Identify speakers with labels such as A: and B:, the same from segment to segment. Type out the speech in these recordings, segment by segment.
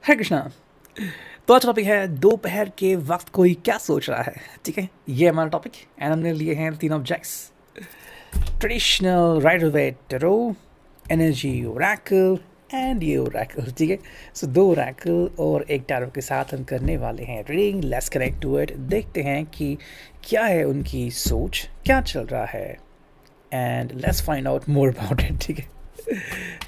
A: हरे कृष्णा। तो आज टॉपिक है दोपहर के वक्त कोई क्या सोच रहा है। ठीक है, ये हमारा टॉपिक एंड हमने लिए हैं तीन objects: traditional Rider Waite tarot, energy oracle and ये ओरेकल। ठीक है, सो दो ओरेकल और एक टैरो के साथ हम करने वाले हैं reading. Let's connect to it, देखते हैं कि क्या है उनकी सोच, क्या चल रहा है, and let's find out more about it. ठीक है,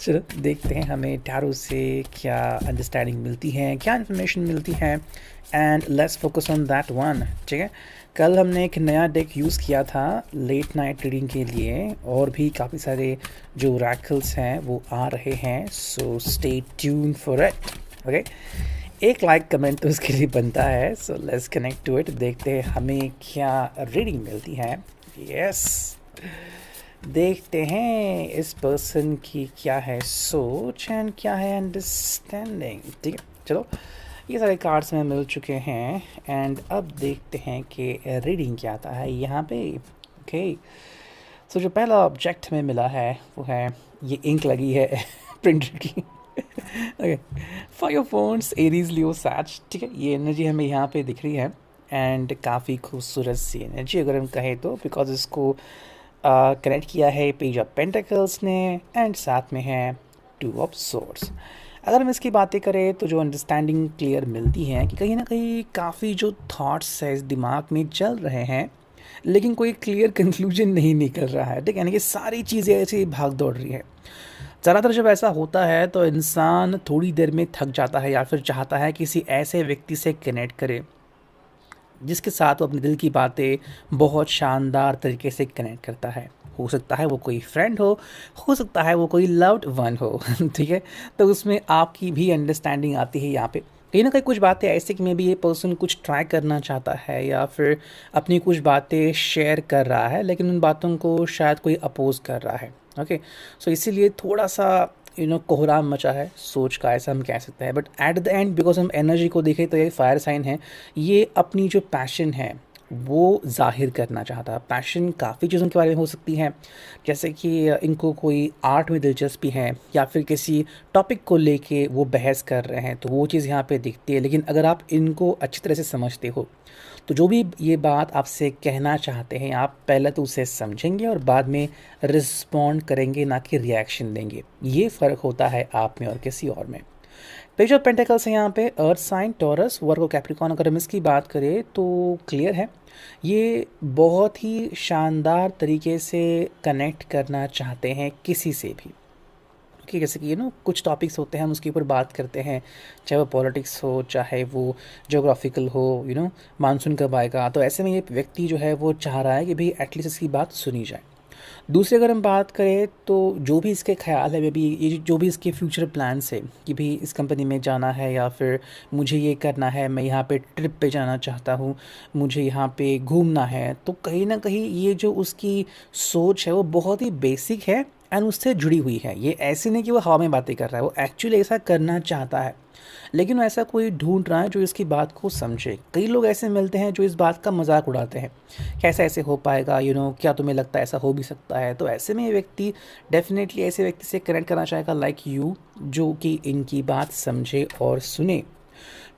A: चलो देखते हैं हमें टैरो से क्या अंडरस्टैंडिंग मिलती है, क्या इन्फॉर्मेशन मिलती है, and let's focus on that one. ठीक है, कल हमने एक नया डेक यूज़ किया था लेट नाइट रीडिंग के लिए, और भी काफ़ी सारे जो रैकल्स हैं वो आ रहे हैं, so stay tune for it. Okay, एक लाइक कमेंट तो उसके लिए बनता है। So let's connect to it, देखते हैं हमें क्या रीडिंग मिलती है। यस, देखते हैं इस पर्सन की क्या है सोच एंड क्या है अंडरस्टैंडिंग। ठीक है, चलो ये सारे कार्ड्स में मिल चुके हैं एंड अब देखते हैं कि रीडिंग क्या आता है यहाँ पे। ओके, सो जो पहला ऑब्जेक्ट हमें मिला है वो है, ये इंक लगी है प्रिंटर की। Okay, fire phones Aries Leo Sachs. ठीक है, ये एनर्जी हमें यहाँ पे दिख रही है एंड काफ़ी खूबसूरत सी एनर्जी अगर हम कहें तो, बिकॉज इसको कनेक्ट किया है पेज ऑफ पेंटिकल्स ने एंड साथ में है टू ऑफ सोर्ड्स। अगर हम इसकी बातें करें तो जो अंडरस्टैंडिंग क्लियर मिलती है कि कहीं ना कहीं काफ़ी जो थॉट्स है इस दिमाग में चल रहे हैं, लेकिन कोई क्लियर कंक्लूजन नहीं निकल रहा है। ठीक है, यानी कि सारी चीज़ें ऐसे भाग दौड़ रही है। ज़्यादातर जब ऐसा होता है तो इंसान थोड़ी देर में थक जाता है या फिर चाहता है किसी ऐसे व्यक्ति से कनेक्ट करे जिसके साथ वो अपने दिल की बातें बहुत शानदार तरीके से कनेक्ट करता है। हो सकता है वो कोई फ्रेंड हो सकता है वो कोई लव्ड वन हो। ठीक है, तो उसमें आपकी भी अंडरस्टैंडिंग आती है यहाँ पे। कहीं ना कहीं कुछ बातें ऐसे कि मे भी ये पर्सन कुछ ट्राई करना चाहता है या फिर अपनी कुछ बातें शेयर कर रहा है, लेकिन उन बातों को शायद कोई अपोज कर रहा है। ओके, सो इसीलिए थोड़ा सा कोहराम मचा है सोच का, ऐसा हम कह सकते हैं। But at the end because हम एनर्जी को देखें तो ये फायर साइन है, ये अपनी जो पैशन है वो जाहिर करना चाहता है। पैशन काफ़ी चीज़ों के बारे में हो सकती है, जैसे कि इनको कोई आर्ट में दिलचस्पी है या फिर किसी टॉपिक को लेके वो बहस कर रहे हैं, तो वो चीज़ यहाँ पे दिखती है। लेकिन अगर आप इनको अच्छी तरह से समझते हो तो जो भी ये बात आपसे कहना चाहते हैं आप पहले तो उसे समझेंगे और बाद में रिस्पॉन्ड करेंगे, ना कि रिएक्शन देंगे। ये फ़र्क होता है आप में और किसी और में। पेज ऑफ पेंटिकल्स है यहाँ पे, earth sign Taurus Virgo Capricorn. अगर हम इसकी बात करें तो क्लियर है, ये बहुत ही शानदार तरीके से कनेक्ट करना चाहते हैं किसी से भी। कि जैसे कि कुछ टॉपिक्स होते हैं हम उसके ऊपर बात करते हैं, चाहे वो पॉलिटिक्स हो चाहे वो जोग्राफिकल हो, मानसून कब आएगा, तो ऐसे में ये व्यक्ति जो है वो चाह रहा है कि भाई एटलीस्ट इसकी बात सुनी जाए। दूसरी अगर हम बात करें तो जो भी इसके ख्याल है, वे भी ये जो भी इसके फ्यूचर प्लान्स है कि भी इस कंपनी में जाना है या फिर मुझे ये करना है, मैं यहाँ पे ट्रिप पे जाना चाहता हूँ, मुझे यहाँ पे घूमना है, तो कहीं ना कहीं ये जो उसकी सोच है वो बहुत ही बेसिक है एंड उससे जुड़ी हुई है। ये ऐसे नहीं कि वो हवा में बातें कर रहा है, वो एक्चुअली ऐसा करना चाहता है, लेकिन वो ऐसा कोई ढूंढ रहा है जो इसकी बात को समझे। कई लोग ऐसे मिलते हैं जो इस बात का मजाक उड़ाते हैं, कैसा ऐसे हो पाएगा, क्या तुम्हें लगता है ऐसा हो भी सकता है। तो ऐसे में ये व्यक्ति डेफिनेटली ऐसे व्यक्ति से कनेक्ट करना चाहेगा लाइक यू, जो कि इनकी बात समझे और सुने।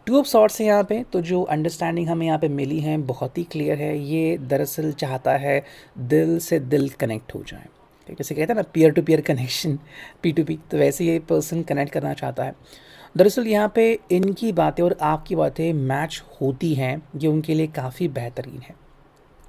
A: टू ऑफ सॉर्ट्स है यहाँ पे, तो जो अंडरस्टैंडिंग हमें यहाँ पे मिली है बहुत ही क्लियर है। ये दरअसल चाहता है दिल से दिल कनेक्ट हो जाए, जैसे कहते हैं ना peer to peer connection, P to P, तो वैसे ये पर्सन कनेक्ट करना चाहता है। दरअसल यहाँ पे इनकी बातें और आपकी बातें मैच होती हैं, ये उनके लिए काफ़ी बेहतरीन है।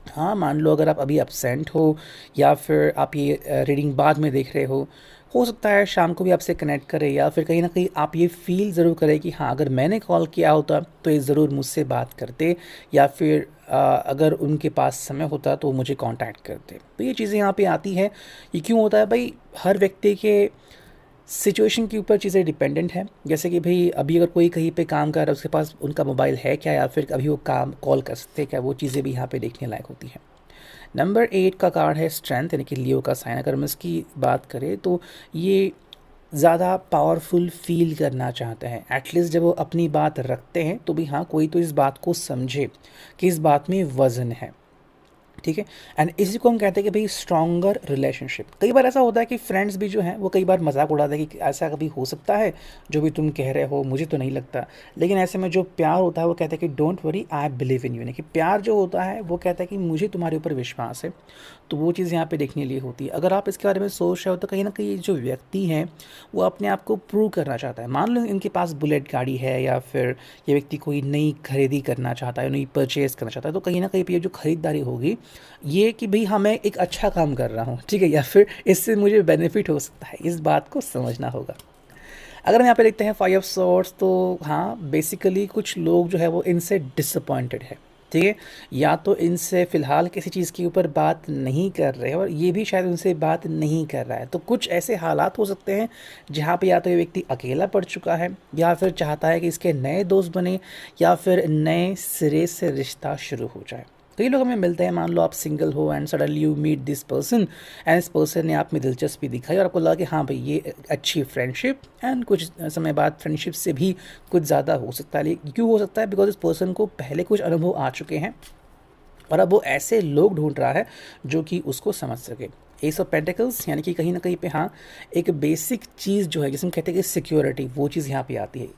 A: हाँ, मान लो अगर आप अभी अपसेंट हो या फिर आप ये रीडिंग बाद में देख रहे हो सकता है शाम को भी आपसे कनेक्ट करे, या फिर कहीं ना कहीं आप ये फील ज़रूर करें कि हाँ अगर मैंने कॉल किया होता तो ये ज़रूर मुझसे बात करते, या फिर अगर उनके पास समय होता तो वो मुझे कांटेक्ट करते। तो ये चीज़ें यहाँ पे आती हैं। ये क्यों होता है भाई, हर व्यक्ति के सिचुएशन के ऊपर चीज़ें डिपेंडेंट है। जैसे कि भाई अभी अगर कोई कहीं पे काम कर रहा है, उसके पास उनका मोबाइल है क्या, या फिर अभी वो काम कॉल कर सकते हैं क्या, वो चीज़ें भी यहाँ पे देखने लायक होती हैं। नंबर 8 का कार्ड है स्ट्रेंथ, यानी कि लियो का साइन। अगर हम इसकी बात करें तो ये ज़्यादा पावरफुल फील करना चाहते हैं। एटलीस्ट जब वो अपनी बात रखते हैं तो भी हाँ कोई तो इस बात को समझे कि इस बात में वज़न है। ठीक है। एंड इसी को हम कहते हैं कि भाई स्ट्रॉन्गर रिलेशनशिप। कई बार ऐसा होता है कि फ्रेंड्स भी जो हैं वो कई बार मजाक उड़ाते हैं कि ऐसा कभी हो सकता है जो भी तुम कह रहे हो, मुझे तो नहीं लगता। लेकिन ऐसे में जो प्यार होता है वो कहता है कि don't worry, I believe in you, यानी कि प्यार जो होता है वो कहता है कि मुझे तुम्हारे ऊपर विश्वास है। तो वो चीज़ यहाँ पे देखने लिए होती है। अगर आप इसके बारे में सोच रहे हो तो कहीं ना कहीं जो व्यक्ति हैं वो अपने आप को प्रूव करना चाहता है। मान लो इनके पास बुलेट गाड़ी है, या फिर ये व्यक्ति कोई नई खरीदी करना चाहता है, नई परचेज़ करना चाहता है, तो कहीं ना कहीं पे ये जो खरीदारी होगी ये कि भाई हाँ मैं एक अच्छा काम कर रहा हूँ, ठीक है, या फिर इससे मुझे बेनिफिट हो सकता है, इस बात को समझना होगा। अगर हम यहाँ पे देखते हैं 5 ऑफ सॉर्ड्स, तो हाँ बेसिकली कुछ लोग जो है वो इनसे डिसअपॉइंटेड है, ठीक है। या तो इनसे फ़िलहाल किसी चीज़ के ऊपर बात नहीं कर रहे हैं, और ये भी शायद उनसे बात नहीं कर रहा है। तो कुछ ऐसे हालात हो सकते हैं जहाँ पे या तो ये व्यक्ति अकेला पड़ चुका है, या फिर चाहता है कि इसके नए दोस्त बने, या फिर नए सिरे से रिश्ता शुरू हो जाए। कई लोग हमें मिलते हैं, मान लो आप सिंगल हो and suddenly you meet this person, and इस पर्सन ने आप में दिलचस्पी दिखाई और आपको लगा कि हाँ भाई ये अच्छी फ्रेंडशिप, एंड कुछ समय बाद फ्रेंडशिप से भी कुछ ज़्यादा हो सकता है। क्यों हो सकता है? बिकॉज इस पर्सन को पहले कुछ अनुभव आ चुके हैं और अब वो ऐसे लोग ढूंढ रहा है जो कि उसको समझ सके। एस ऑफ पेंटिकल्स, यानी कि कहीं ना कहीं पे हाँ एक बेसिक चीज़ जो है जिसे हम कहते हैं कि सिक्योरिटी, वो चीज़ यहाँ पे आती है।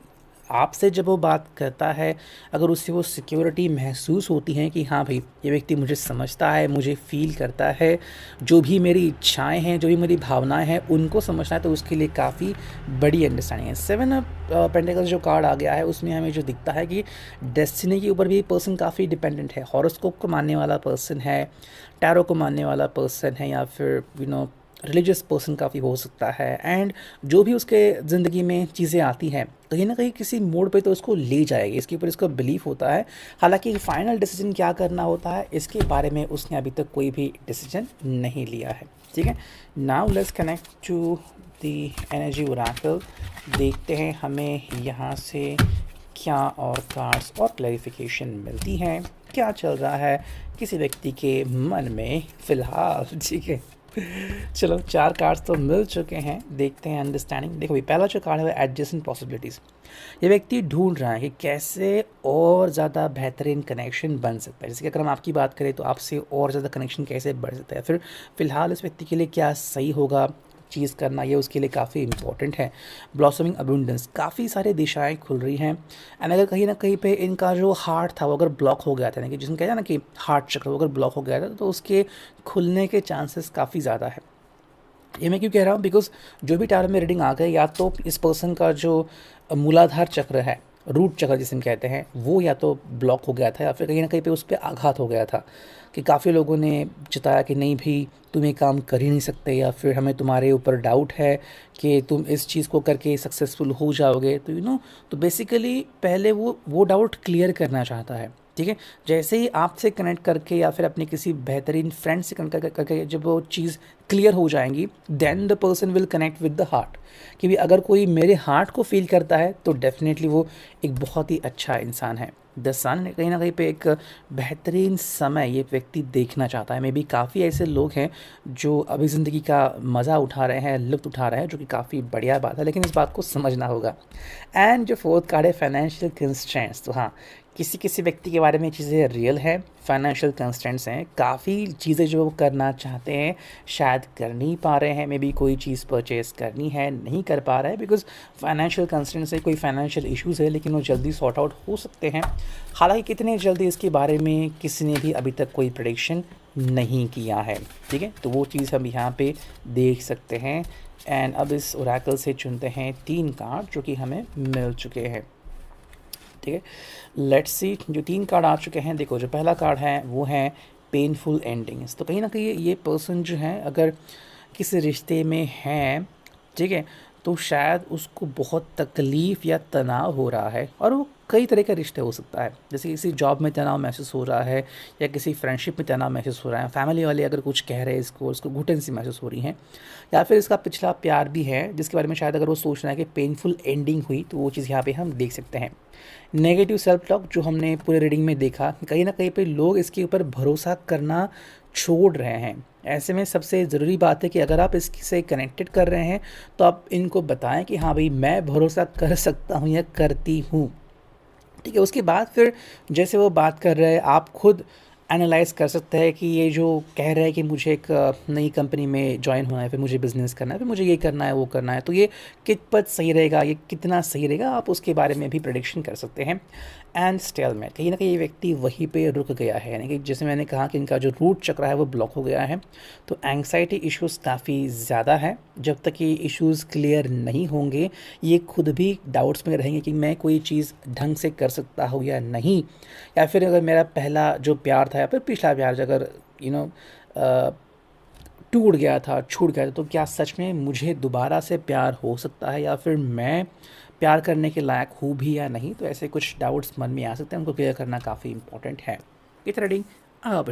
A: आपसे जब वो बात करता है, अगर उससे वो सिक्योरिटी महसूस होती है कि हाँ भाई ये व्यक्ति मुझे समझता है, मुझे फ़ील करता है, जो भी मेरी इच्छाएं हैं, जो भी मेरी भावनाएं हैं उनको समझना है, तो उसके लिए काफ़ी बड़ी अंडरस्टैंडिंग है। 7 ऑफ पेंटिकल्स जो कार्ड आ गया है उसमें हमें जो दिखता है कि डेस्टिनी के ऊपर भी पर्सन काफ़ी डिपेंडेंट है। हॉरोस्कोप को मानने वाला पर्सन है, टैरो को मानने वाला पर्सन है, या फिर रिलीजियस पर्सन काफ़ी हो सकता है। एंड जो भी उसके ज़िंदगी में चीज़ें आती हैं कहीं ना कहीं किसी मोड़ पे तो उसको ले जाएगी, इसके ऊपर इसका बिलीफ होता है। हालांकि फाइनल डिसीजन क्या करना होता है इसके बारे में उसने अभी तक कोई भी डिसीजन नहीं लिया है, ठीक है। Now let's connect to the energy oracle. देखते हैं हमें यहाँ से क्या और कार्ड्स और क्लैरिफिकेशन मिलती हैं, क्या चल रहा है किसी व्यक्ति के मन में फ़िलहाल, ठीक है। चलो 4 कार्ड्स तो मिल चुके हैं, देखते हैं अंडरस्टैंडिंग। देखो भाई पहला जो कार्ड है एडजेसेंट पॉसिबिलिटीज़। ये व्यक्ति ढूंढ रहा है कि कैसे और ज़्यादा बेहतरीन कनेक्शन बन सकता है। जैसे कि अगर हम आपकी बात करें तो आपसे और ज़्यादा कनेक्शन कैसे बढ़ सकता है, फिर फ़िलहाल इस व्यक्ति के लिए क्या सही होगा चीज़ करना, ये उसके लिए काफ़ी इंपॉर्टेंट है। ब्लॉसमिंग अबुंडेंस, काफ़ी सारे दिशाएं खुल रही हैं। एंड अगर कहीं ना कहीं पे इनका जो हार्ट था वो अगर ब्लॉक हो गया था, यानी कि जिसमें कहते हैं ना कि हार्ट चक्र वो अगर ब्लॉक हो गया था तो उसके खुलने के चांसेस काफ़ी ज़्यादा है। ये मैं क्यों कह रहा हूँ, बिकॉज जो भी टारगेट में रीडिंग आ गए, या तो इस पर्सन का जो मूलाधार चक्र है, रूट चक्र जिसे हम कहते हैं, वो या तो ब्लॉक हो गया था, या फिर कहीं ना कहीं पे उस पर आघात हो गया था कि काफ़ी लोगों ने जताया कि नहीं भी तुम ये काम कर ही नहीं सकते, या फिर हमें तुम्हारे ऊपर डाउट है कि तुम इस चीज़ को करके सक्सेसफुल हो जाओगे। तो तो बेसिकली पहले वो डाउट क्लियर करना चाहता है, ठीक है। जैसे ही आपसे कनेक्ट करके या फिर अपने किसी बेहतरीन फ्रेंड से कनेक्ट करके जब वो चीज़ क्लियर हो जाएंगी, then the person will connect with the heart, कि भी अगर कोई मेरे हार्ट को फील करता है तो डेफिनेटली वो एक बहुत ही अच्छा इंसान है। द सन कहीं ना कहीं पे एक बेहतरीन समय ये व्यक्ति देखना चाहता है। मे बी काफ़ी ऐसे लोग हैं जो अभी ज़िंदगी का मज़ा उठा रहे हैं, लुत्फ़ उठा रहे हैं, जो कि काफ़ी बढ़िया बात है, लेकिन इस बात को समझना होगा। एंड जो 4th कार्ड है फाइनेंशियल कंस्ट्रेंट्स, तो हाँ किसी किसी व्यक्ति के बारे में चीज़ें रियल है, फाइनेंशियल कंस्ट्रेंट्स हैं, काफ़ी चीज़ें जो वो करना चाहते हैं शायद कर नहीं पा रहे हैं। मे बी कोई चीज़ परचेज़ करनी है, नहीं कर पा रहा है बिकॉज फाइनेंशियल कंस्ट्रेंट्स है, कोई फाइनेंशियल इश्यूज़ है, लेकिन वो जल्दी सॉर्ट आउट हो सकते हैं। हालांकि कितने जल्दी इसके बारे में किसी ने भी अभी तक कोई प्रेडिक्शन नहीं किया है, ठीक है। तो वो चीज़ हम यहाँ पे देख सकते हैं। एंड अब इस ओरेकल से चुनते हैं 3 कार्ड जो कि हमें मिल चुके हैं, ठीक है। लेट्स सी जो 3 कार्ड आ चुके हैं। देखो जो पहला कार्ड है वो है पेनफुल एंडिंग्स। तो कहीं ना कहीं ये पर्सन जो है अगर किसी रिश्ते में है, ठीक है, तो शायद उसको बहुत तकलीफ़ या तनाव हो रहा है, और वो कई तरह का रिश्ते हो सकता है। जैसे किसी जॉब में तनाव महसूस हो रहा है, या किसी फ्रेंडशिप में तनाव महसूस हो रहा है, फैमिली वाले अगर कुछ कह रहे हैं उसको घुटन सी महसूस हो रही हैं, या फिर इसका पिछला प्यार भी है जिसके बारे में शायद अगर वो सोच रहा है कि पेनफुल एंडिंग हुई, तो वो चीज़ यहाँ पे हम देख सकते हैं। नेगेटिव सेल्फ टॉक जो हमने पूरे रीडिंग में देखा, कहीं ना कहीं पे लोग इसके ऊपर भरोसा करना छोड़ रहे हैं। ऐसे में सबसे ज़रूरी बात है कि अगर आप इससे कनेक्टेड कर रहे हैं तो आप इनको बताएं कि हाँ भाई मैं भरोसा कर सकता हूँ या करती हूँ, ठीक है। उसके बाद फिर जैसे वो बात कर रहे हैं आप खुद एनालाइज कर सकता है कि ये जो कह रहा है कि मुझे एक नई कंपनी में जॉइन होना है, फिर मुझे बिज़नेस करना है, फिर मुझे ये करना है, वो करना है, तो ये कितपत सही रहेगा, ये कितना सही रहेगा, आप उसके बारे में भी प्रेडिक्शन कर सकते हैं। एंड स्टेलमेट, कहीं ना कहीं ये व्यक्ति वहीं पे रुक गया है, यानी कि जैसे मैंने कहा कि इनका जो रूट चक्र है वो ब्लॉक हो गया है। तो एंग्जाइटी इश्यूज़ काफ़ी ज़्यादा है। जब तक ये इश्यूज़ क्लियर नहीं होंगे, ये खुद भी डाउट्स में रहेंगे कि मैं कोई चीज़ ढंग से कर सकता हूँ या नहीं, या फिर अगर मेरा पहला जो प्यार था या फिर पिछला प्यार अगर यू नो टूट गया था, छूट गया था, तो क्या सच में मुझे दोबारा से प्यार हो सकता है, या फिर मैं प्यार करने के लायक हूँ भी या नहीं। तो ऐसे कुछ डाउट्स मन में आ सकते हैं, उनको क्लियर करना काफ़ी इंपॉर्टेंट है। इतना रीडिंग आप